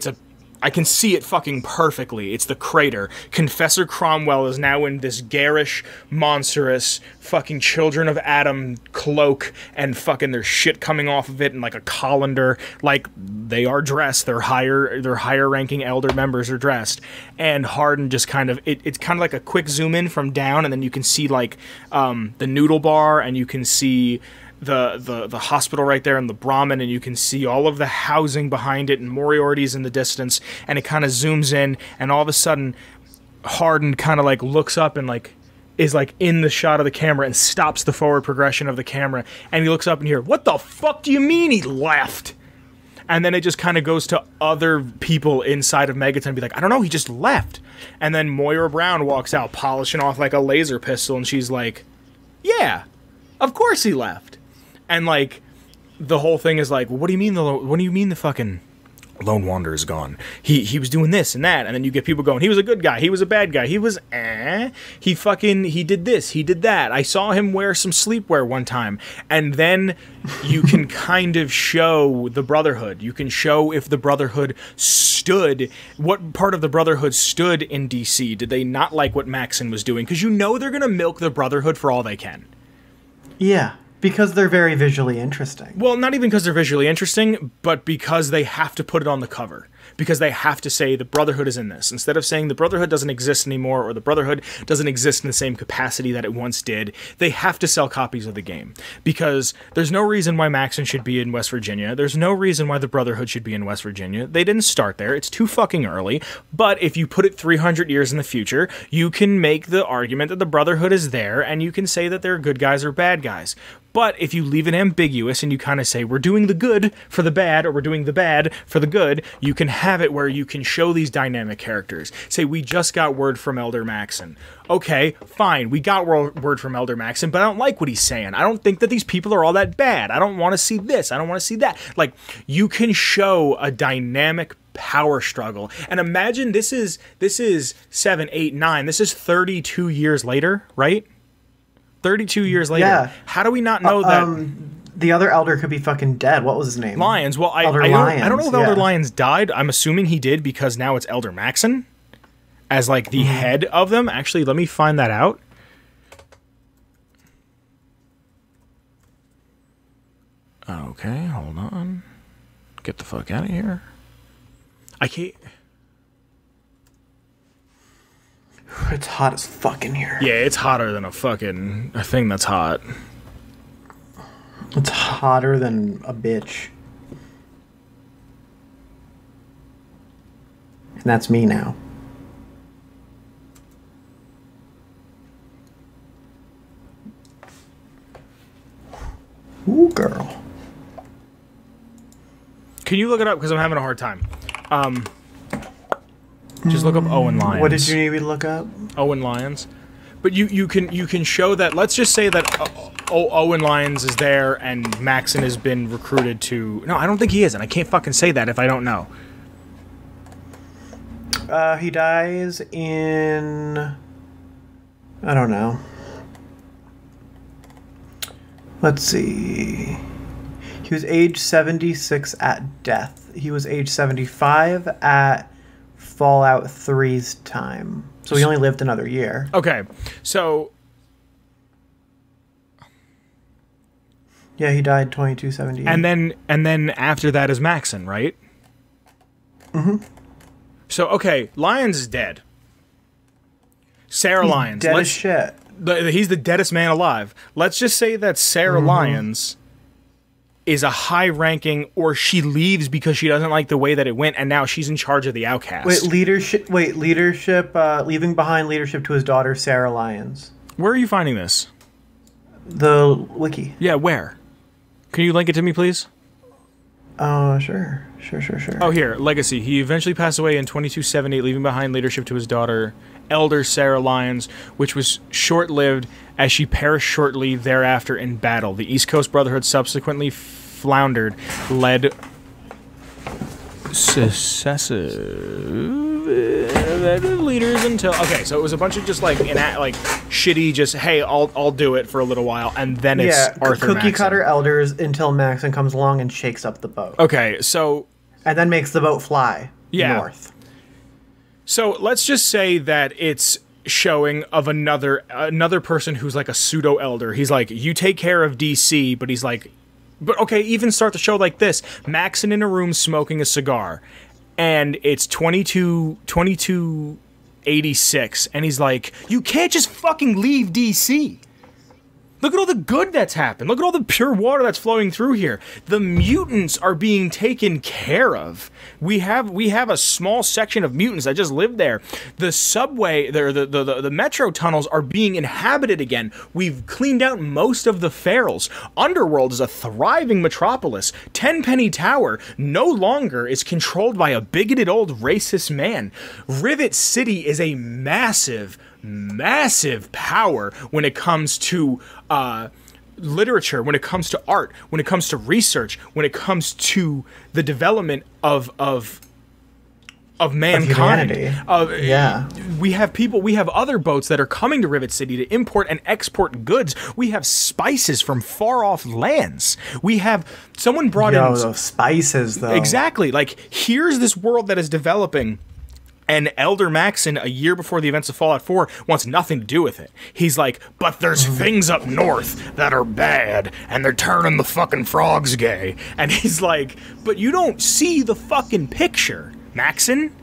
a I can see it fucking perfectly. It's the crater. Confessor Cromwell is now in this garish, monstrous, fucking Children of Adam cloak, and fucking there's shit coming off of it, and like a colander. Like, they are dressed. Their higher ranking elder members are dressed. And Harden just kind of, it's kind of like a quick zoom in from down, and then you can see like the noodle bar, and you can see the hospital right there and the Brahmin, and you can see all of the housing behind it and Moriarty's in the distance, and it kind of zooms in, and all of a sudden Harden kind of like looks up and like is like in the shot of the camera and stops the forward progression of the camera, and he looks up and here, what the fuck do you mean he left? And then it just kind of goes to other people inside of Megaton and be like, I don't know, he just left. And then Moira Brown walks out polishing off like a laser pistol, and she's like, yeah, of course he left. And like the whole thing is like, well, what do you mean the fucking Lone Wanderer is gone? He was doing this and that, and then you get people going, he was a good guy, he was a bad guy, he was he did this, he did that. I saw him wear some sleepwear one time. And then you can kind of show the Brotherhood. You can show if the Brotherhood stood, what part of the Brotherhood stood in DC. Did they not like what Maxon was doing? Because they're gonna milk the Brotherhood for all they can. Yeah. Because they're very visually interesting. Well, not even because they're visually interesting, but because they have to put it on the cover. because they have to say the Brotherhood is in this. Instead of saying the Brotherhood doesn't exist anymore or the Brotherhood doesn't exist in the same capacity that it once did, they have to sell copies of the game. Because there's no reason why Maxon should be in West Virginia. There's no reason why the Brotherhood should be in West Virginia. They didn't start there. It's too fucking early. But if you put it 300 years in the future, you can make the argument that the Brotherhood is there, and you can say that they're good guys or bad guys. But if you leave it ambiguous and you kind of say, we're doing the good for the bad, or we're doing the bad for the good, you can have it where you can show these dynamic characters. Say, we just got word from Elder Maxon. Okay, fine, we got word from Elder Maxon, but I don't like what he's saying. I don't think that these people are all that bad. I don't want to see this. I don't want to see that. Like, you can show a dynamic power struggle. And imagine this is 7, 8, 9. This is 32 years later, right? 32 years later. Yeah. How do we not know that? The other elder could be fucking dead. What was his name? Lyons. Well, I don't know if Elder Lyons died. I'm assuming he did because now it's Elder Maxon as like the head of them. Actually, let me find that out. Okay, hold on. Get the fuck out of here. I can't... It's hot as fuck in here. Yeah, it's hotter than a thing that's hot. It's hotter than a bitch. And that's me now. Ooh, girl. Can you look it up? Because I'm having a hard time. Just look up Owen Lyons. What did you need me to look up? Owen Lyons. But you can show that. Let's just say that Owen Lyons is there and Maxon has been recruited to... No, I don't think he is, and I can't fucking say that if I don't know. He dies in... I don't know. Let's see. He was age 76 at death. He was age 75 at Fallout 3's time. So he only lived another year. Okay, so... Yeah, he died 2278. And then after that is Maxon, right? Mm-hmm. So, okay, Lyons is dead. Sarah Lyons. Dead as shit. He's the deadest man alive. Let's just say that Sarah Lyons is a high-ranking, or she leaves because she doesn't like the way that it went, and now she's in charge of the Outcast. Leaving behind leadership to his daughter, Sarah Lyons. Where are you finding this? The wiki. Yeah, where? Can you link it to me, please? Sure. Oh, here, legacy. He eventually passed away in 2278, leaving behind leadership to his daughter, Elder Sarah Lyons, which was short-lived as she perished shortly thereafter in battle. The East Coast Brotherhood subsequently floundered, led successive leaders until... Okay, so it was a bunch of just like shitty, just, hey, I'll do it for a little while, and then it's Arthur cookie Maxon. Cutter elders until Maxon comes along and shakes up the boat. Okay, so... And then makes the boat fly north. So let's just say that it's showing of another person who's like a pseudo-elder. He's like, you take care of DC, but he's like... But okay, even start the show like this. Maxon in a room smoking a cigar. And it's 2286. And he's like, you can't just fucking leave DC. Look at all the good that's happened. Look at all the pure water that's flowing through here. The mutants are being taken care of. We have a small section of mutants that just live there. The subway, the metro tunnels are being inhabited again. We've cleaned out most of the ferals. Underworld is a thriving metropolis. Tenpenny Tower no longer is controlled by a bigoted old racist man. Rivet City is a massive power when it comes to literature, when it comes to art, when it comes to research, when it comes to the development of mankind. We have other boats that are coming to Rivet City to import and export goods. We have spices from far off lands. We have someone brought in those spices though. Exactly. Like, here's this world that is developing. And Elder Maxon, a year before the events of Fallout 4, wants nothing to do with it. He's like, but there's things up north that are bad, and they're turning the fucking frogs gay. And he's like, but you don't see the fucking picture. Maxon?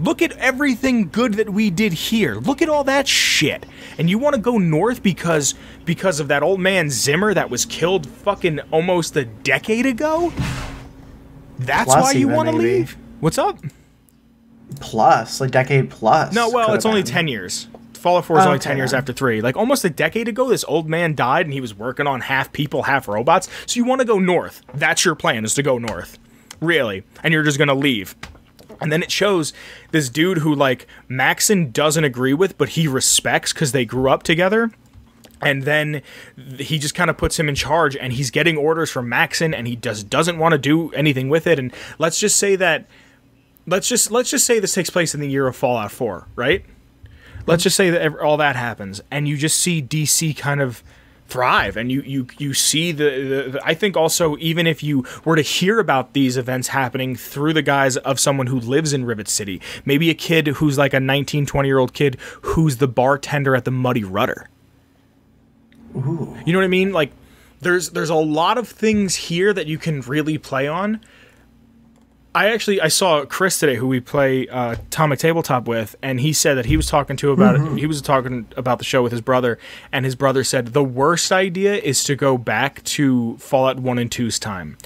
Look at everything good that we did here. Look at all that shit. And you want to go north because of that old man Zimmer that was killed fucking almost a decade ago? That's Plus why you even, want to maybe. leave? What's up? Plus, like decade plus. No, well, could it's have only been. 10 years. Fallout 4 is only Okay, 10 years then. after 3. Like, almost a decade ago, this old man died, and he was working on half people, half robots. So you want to go north. That's your plan, is to go north. Really. And you're just going to leave. And then it shows this dude who, like, Maxon doesn't agree with, but he respects because they grew up together. And then he just kind of puts him in charge, and he's getting orders from Maxon, and he doesn't want to do anything with it. And let's just say that... Let's just say this takes place in the year of Fallout 4, right? Let's just say that all that happens, and you just see DC kind of thrive, and you see the I think also, even if you were to hear about these events happening through the guise of someone who lives in Rivet City, maybe a kid who's like a 19, 20-year-old kid who's the bartender at the Muddy Rudder. Ooh. You know what I mean? Like, there's a lot of things here that you can really play on. I saw Chris today, who we play Atomic Tabletop with, and he said that he was talking about the show with his brother, and his brother said the worst idea is to go back to Fallout 1 and 2's time,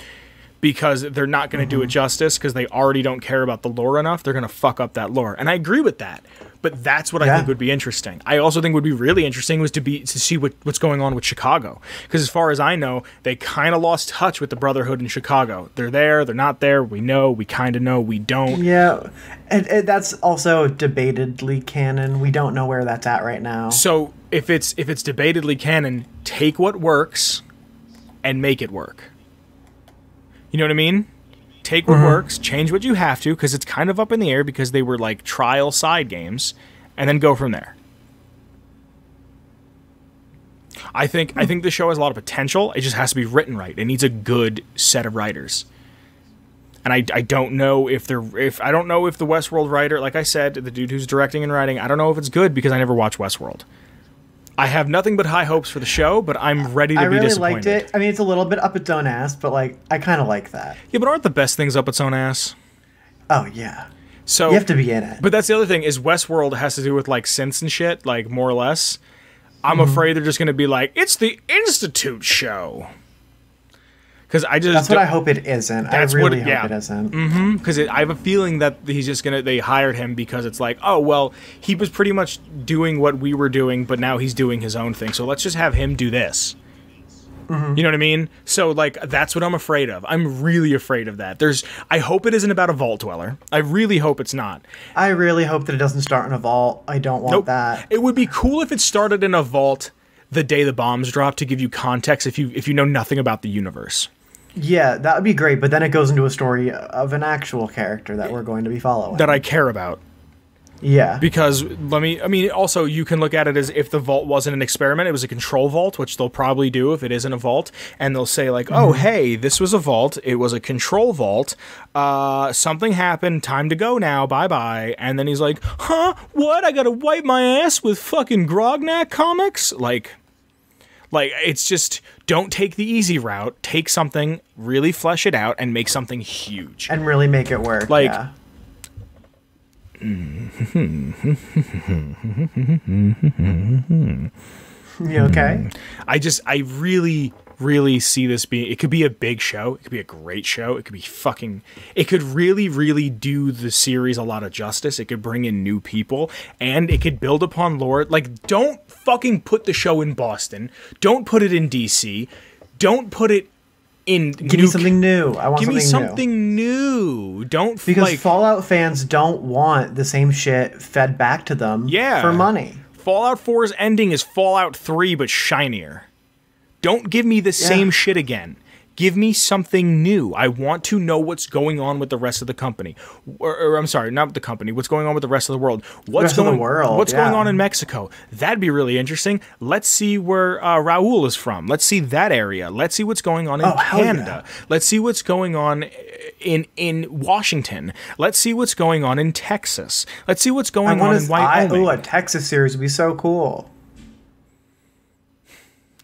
because they're not going to do it justice, because they already don't care about the lore enough. They're going to fuck up that lore, and I agree with that. But that's what I think would be interesting. I also think would be really interesting was to see what's going on with Chicago, because as far as I know, they kind of lost touch with the Brotherhood in Chicago. They're there, they're not there. We know, we kind of know, we don't. Yeah, and that's also debatedly canon. We don't know where that's at right now. So if it's debatedly canon, take what works and make it work. You know what I mean? Take what works, change what you have to, because it's kind of up in the air because they were like trial side games, and then go from there. I think the show has a lot of potential. It just has to be written right. It needs a good set of writers. And I don't know if the Westworld writer, like I said, the dude who's directing and writing, I don't know if it's good because I never watched Westworld. I have nothing but high hopes for the show, but I'm ready to be disappointed. I really liked it. I mean, it's a little bit up its own ass, but like I kind of like that. Yeah, but aren't the best things up its own ass? Oh yeah. So you have to be in it. But that's the other thing is Westworld has to do with like synths and shit, like more or less. I'm afraid they're just going to be like, it's the Institute show. Because that's what I hope it isn't. I really hope it isn't. Because I have a feeling that he's just they hired him because it's like, oh well, he was pretty much doing what we were doing, but now he's doing his own thing. So let's just have him do this. You know what I mean? So like that's what I'm afraid of. I'm really afraid of that. I hope it isn't about a vault dweller. I really hope it's not. I really hope that it doesn't start in a vault. I don't want that. It would be cool if it started in a vault the day the bombs drop, to give you context if you know nothing about the universe. Yeah, that would be great, but then it goes into a story of an actual character that we're going to be following. That I care about. Yeah. Because, also, you can look at it as if the vault wasn't an experiment, it was a control vault, which they'll probably do if it isn't a vault, and they'll say, like, oh, hey, this was a vault, it was a control vault, something happened, time to go now, bye-bye, and then he's like, huh, what, I gotta wipe my ass with fucking Grognak comics? Like, it's just, don't take the easy route, take something, really flesh it out, and make something huge. And really make it work, like, yeah. You okay? I really see this being, it could be a big show, it could be a great show, it could really, really do the series a lot of justice, it could bring in new people, and it could build upon lore. Like, don't fucking put the show in Boston, don't put it in DC, don't put it in Give me something new. I want Give me something something new. Don't, because Fallout fans don't want the same shit fed back to them for money. Fallout 4's ending is Fallout 3 but shinier. Don't give me the same shit again. Give me something new. I want to know what's going on with the rest of the company. Or I'm sorry, not the company. What's going on with the rest of the world? What's going on in Mexico? That'd be really interesting. Let's see where Raul is from. Let's see that area. Let's see what's going on in Canada. Yeah. Let's see what's going on in Washington. Let's see what's going on in Texas. Let's see what's going on in Wyoming. A Texas series would be so cool.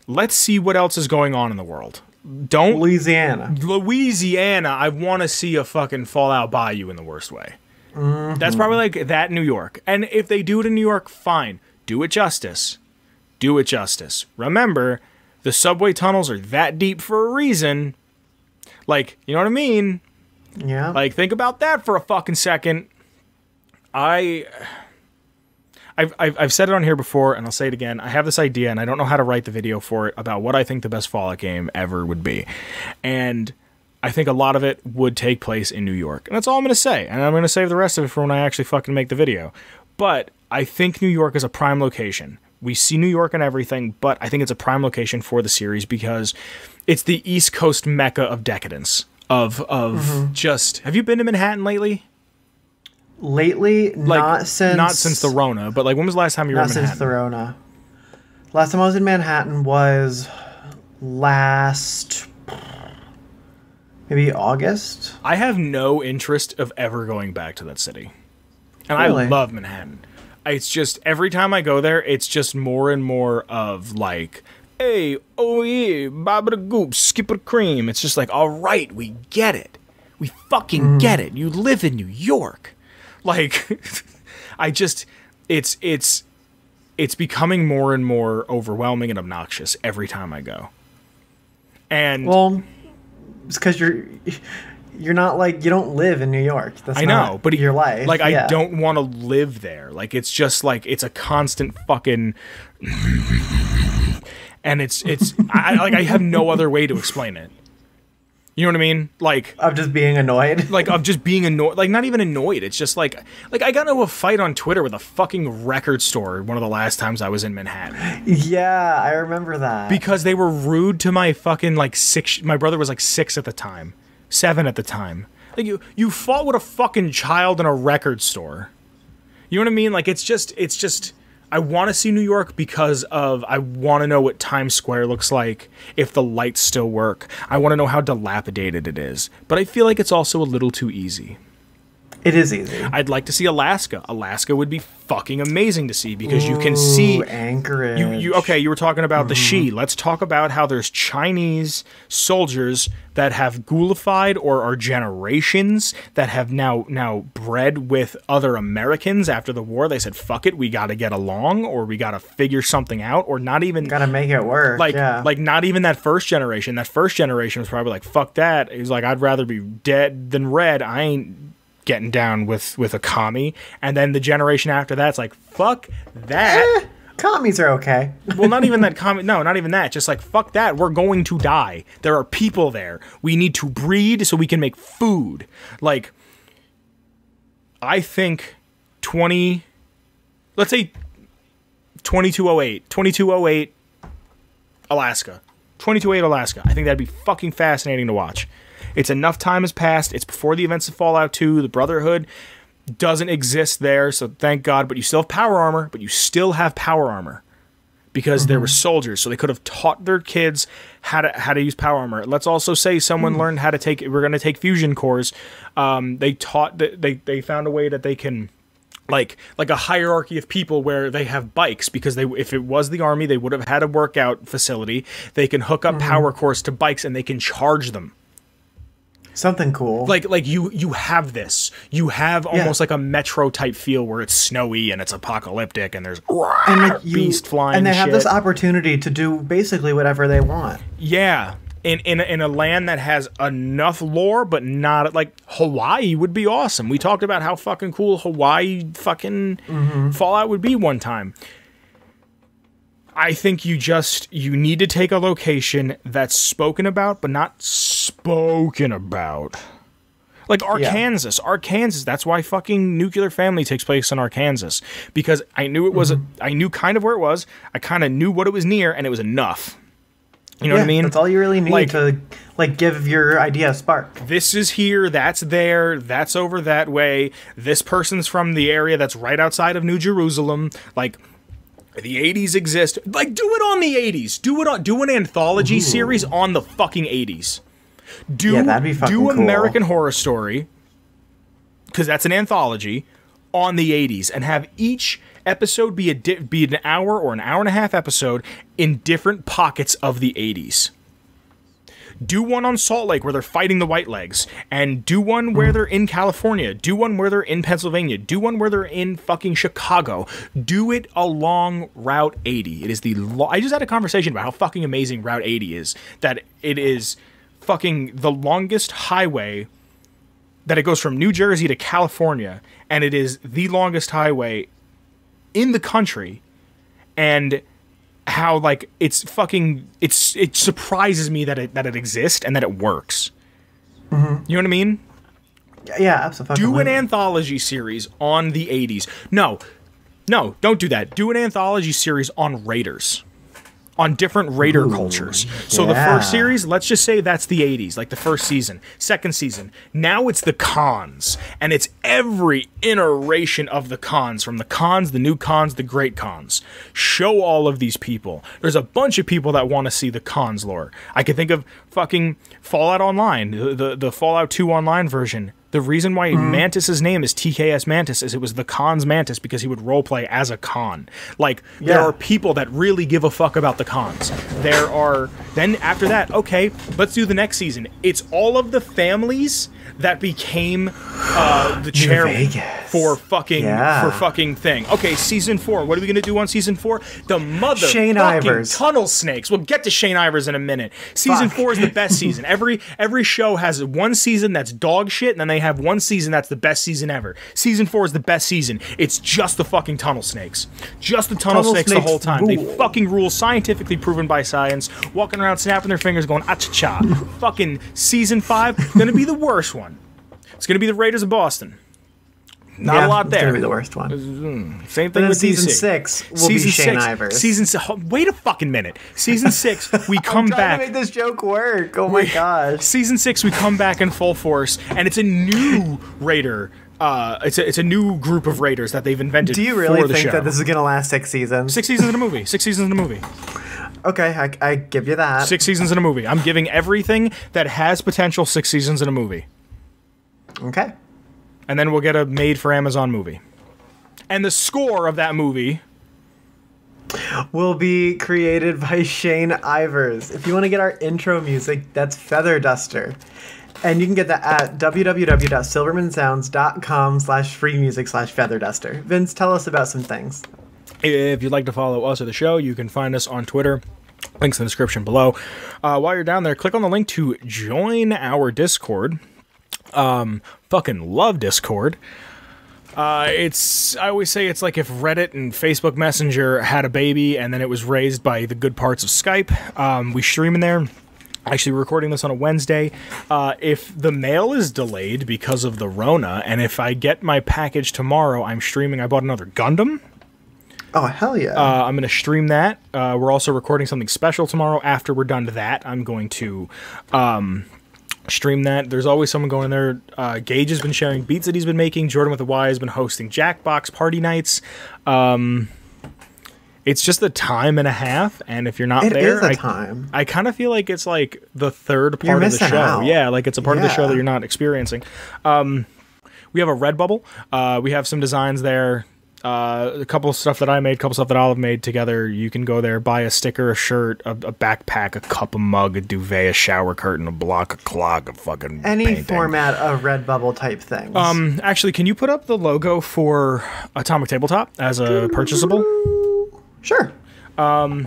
Let's see what else is going on in the world. don't Louisiana. I want to see a fucking Fallout Bayou in the worst way. That's probably like that in New York. And if they do it in New York, fine. Do it justice. Do it justice. Remember, the subway tunnels are that deep for a reason. Like, you know what I mean? Yeah. Like, think about that for a fucking second. I've said it on here before, and I'll say it again. I have this idea, and I don't know how to write the video for it, about what I think the best Fallout game ever would be. And I think a lot of it would take place in New York. And that's all I'm going to say. And I'm going to save the rest of it for when I actually fucking make the video. But I think New York is a prime location. We see New York and everything, but I think it's a prime location for the series because it's the East Coast mecca of decadence. Just... Have you been to Manhattan lately? Lately, Like, not since the Rona, but like when was the last time you were in Manhattan? Not since the Rona. Last time I was in Manhattan was maybe August. I have no interest of ever going back to that city. And Really? I love Manhattan. It's just, every time I go there, it's just more and more of like, hey, oh yeah, baba goop, skip a cream. It's just like, all right, we get it. We fucking get it. You live in New York. Like, it's becoming more and more overwhelming and obnoxious every time I go. And Well, it's because you're not like, you don't live in New York. That's I know, but your life. Like, Yeah. I don't want to live there. Like, it's just like, it's a constant fucking, and it's I have no other way to explain it. You know what I mean? Like, Of just being annoyed. like of just being annoyed, like not even annoyed. It's just like I got into a fight on Twitter with a fucking record store one of the last times I was in Manhattan Yeah, I remember that. because they were rude to my fucking like my brother was like 6 at the time, 7 at the time. Like you fought with a fucking child in a record store. You know what I mean? Like it's just I want to see New York because I want to know what Times Square looks like, if the lights still work. I want to know how dilapidated it is. But I feel like it's also a little too easy. It is easy. I'd like to see Alaska. Alaska would be fucking amazing to see because you can see Anchorage. you were talking about the Shi. Let's talk about how there's Chinese soldiers that have ghoulified or are generations that have now bred with other Americans after the war. They said, fuck it, we got to get along, or we got to figure something out, or not even... Gotta make it work. Like not even that first generation. That first generation was probably like, fuck that. He's like, I'd rather be dead than red. I ain't getting down with a commie. And then the generation after that's like, fuck that. Commies are okay. Well, not even that commie. No, not even that. Just like, fuck that. We're going to die. There are people there. We need to breed so we can make food. Like, I think let's say 2208 Alaska. 2208 Alaska. I think that'd be fucking fascinating to watch. It's enough time has passed. It's before the events of Fallout 2. The Brotherhood doesn't exist there, so thank God. But you still have power armor. Because there were soldiers, so they could have taught their kids how to use power armor. Let's also say someone learned how to take. We're going to take fusion cores. They taught that they found a way that they can. Like a hierarchy of people where they have bikes, because if it was the army, they would have had a workout facility. They can hook up power cores to bikes and they can charge them. Something cool. Like you have this. You have almost like a metro type feel where it's snowy and it's apocalyptic and there's beast flying and they have shit. this opportunity to do basically whatever they want. Yeah. In a land that has enough lore, but not like Hawaii would be awesome. We talked about how fucking cool Hawaii fucking Fallout would be one time. I think you need to take a location that's spoken about, but not spoken about. Like Arkansas. Yeah. Arkansas, that's why fucking Nuclear Family takes place in Arkansas. Because I knew it was, I knew kind of where it was, I kind of knew what it was near, and it was enough. You know what I mean? That's all you really need to give your idea a spark. This is here, that's there, that's over that way. This person's from the area that's right outside of New Jerusalem. Like, the 80s exist. Like, do it on the 80s. Do an anthology series on the fucking 80s. That'd be fucking cool. American Horror Story, because that's an anthology, on the 80s, and have each episode be an hour or an hour and a half episode in different pockets of the 80s. Do one on Salt Lake where they're fighting the Whitelegs, and do one where they're in California. Do one where they're in Pennsylvania. Do one where they're in fucking Chicago. Do it along Route 80. It is I just had a conversation about how fucking amazing Route 80 is. That it is fucking the longest highway, that it goes from New Jersey to California, and it is the longest highway in the country. And how, like, it surprises me that it exists and that it works. Mm-hmm. You know what I mean? Yeah, absolutely. Do an anthology series on the 80s. No, don't do that. Do an anthology series on Raiders. On different Raider cultures. So the first series, let's just say that's the 80s, like the first season. Second season, now it's the Khans. And it's every iteration of the Khans, from the Khans, the new Khans, the great Khans. Show all of these people. There's a bunch of people that want to see the Khans lore. I can think of fucking Fallout Online, the Fallout 2 online version. The reason why Mantis's name is TKS Mantis is it was the Khan's Mantis because he would roleplay as a Khan. Like, there are people that really give a fuck about the Khans. Then after that, okay, let's do the next season. It's all of the families that became the chairman for fucking thing. Okay, season 4. What are we gonna do on season 4? The Shane Ivers tunnel snakes. We'll get to Shane Ivers in a minute. Season 4 is the best season. Every show has one season that's dog shit, and then they have one season that's the best season ever. Season 4 is the best season. It's just the fucking tunnel snakes. Just the tunnel snakes the whole time. Rule. They fucking rule, scientifically proven by science. Walking around snapping their fingers going, ah-cha-cha. Fucking season 5, gonna be the worst one. It's gonna be the Raiders of Boston. Not a lot there. It's gonna be the worst one. Same thing with season DC. 6 will be Shane Ivers. Wait a fucking minute. Season 6, we come back. I'm trying to make this joke work. Oh my gosh. Season 6, we come back in full force, and it's a new Raider. It's a new group of Raiders that they've invented. Do you really think that this is gonna last 6 seasons? 6 seasons in a movie. 6 seasons in a movie. Okay, I give you that. 6 seasons in a movie. I'm giving everything that has potential 6 seasons in a movie. Okay. And then we'll get a made-for-Amazon movie. And the score of that movie will be created by Shane Ivers. If you want to get our intro music, that's Feather Duster. And you can get that at www.silvermansounds.com/freemusic/featherduster. Vince, tell us about some things. If you'd like to follow us or the show, you can find us on Twitter. Links in the description below. While you're down there, click on the link to join our Discord. Fucking love Discord. I always say it's like if Reddit and Facebook Messenger had a baby and then it was raised by the good parts of Skype. We stream in there. Actually recording this on a Wednesday. If the mail is delayed because of the Rona, and if I get my package tomorrow, I'm streaming. I bought another Gundam. Oh, hell yeah. I'm going to stream that. We're also recording something special tomorrow. After we're done to that, I'm going to stream that. There's always someone going there. Gage has been sharing beats that he's been making. Jordan with the Y has been hosting Jackbox party nights. It's just a time and a half, and if you're not there, I kind of feel like it's like the third part of the show. Out. Yeah, like it's a part of the show that you're not experiencing. We have a Redbubble. We have some designs there. A couple of stuff that I made, a couple stuff that Olive made together. You can go there, buy a sticker, a shirt, a backpack, a cup, a mug, a duvet, a shower curtain, a block, a clock, a fucking any painting. Format of Redbubble type things. Actually, can you put up the logo for Atomic Tabletop as a purchasable? Sure. I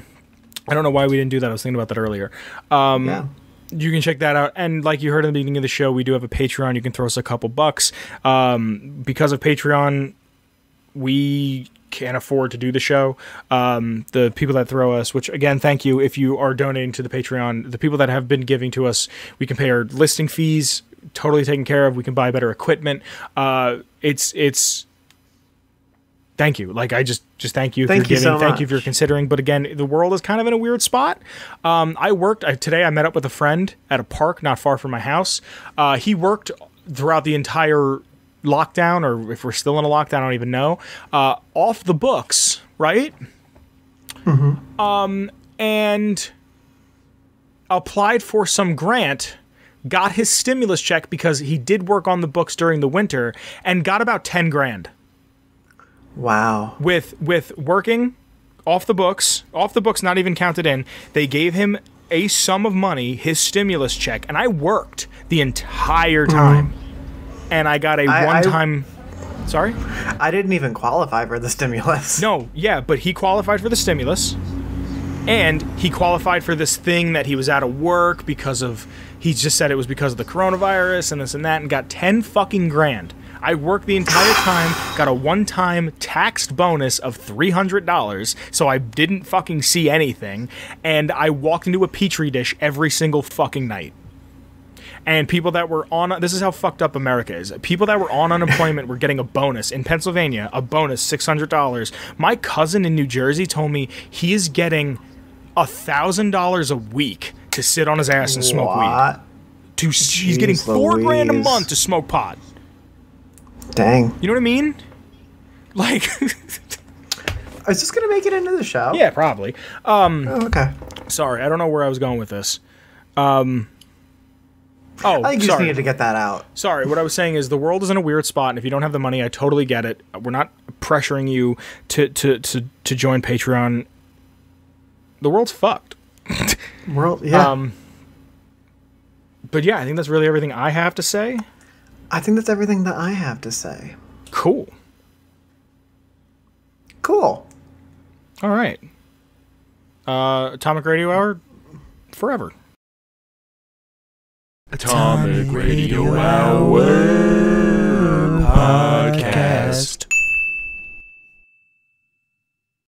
don't know why we didn't do that. I was thinking about that earlier. Yeah. You can check that out. And like you heard in the beginning of the show, we do have a Patreon. You can throw us a couple bucks. Because of Patreon, we can't afford to do the show. The people that throw us, which again, thank you if you are donating to the Patreon. The people that have been giving to us, we can pay our listing fees, totally taken care of. We can buy better equipment. It's thank you. Like, I just thank you for giving. So thank you for considering. But again, the world is kind of in a weird spot. Today I met up with a friend at a park not far from my house. He worked throughout the entire lockdown, or if we're still in a lockdown, I don't even know, off the books, right? Mm-hmm. And applied for some grant, got his stimulus check because he did work on the books during the winter, and got about 10 grand. Wow. With working off the books not even counted in, they gave him a sum of money, his stimulus check, and I worked the entire time. And I got a one-time... Sorry? I didn't even qualify for the stimulus. No, yeah, but he qualified for the stimulus. And he qualified for this thing that he was out of work because of... He just said it was because of the coronavirus and this and that, and got 10 fucking grand. I worked the entire time, got a one-time taxed bonus of $300, so I didn't fucking see anything, and I walked into a petri dish every single fucking night. And people that were on... This is how fucked up America is. People that were on unemployment were getting a bonus. In Pennsylvania, a bonus, $600. My cousin in New Jersey told me he is getting $1,000 a week to sit on his ass and smoke weed. He's getting $4,000 a month to smoke pot. Dang. You know what I mean? Like... Is this going to make it into the show? Yeah, probably. Okay. Sorry, I don't know where I was going with this. I think you just needed to get that out. Sorry, what I was saying is the world is in a weird spot, and if you don't have the money, I totally get it. We're not pressuring you to join Patreon. The world's fucked. Yeah. But yeah, I think that's really everything I have to say. I think that's everything that I have to say. Cool. Cool. All right. Atomic Radio Hour forever. Atomic Radio Hour podcast.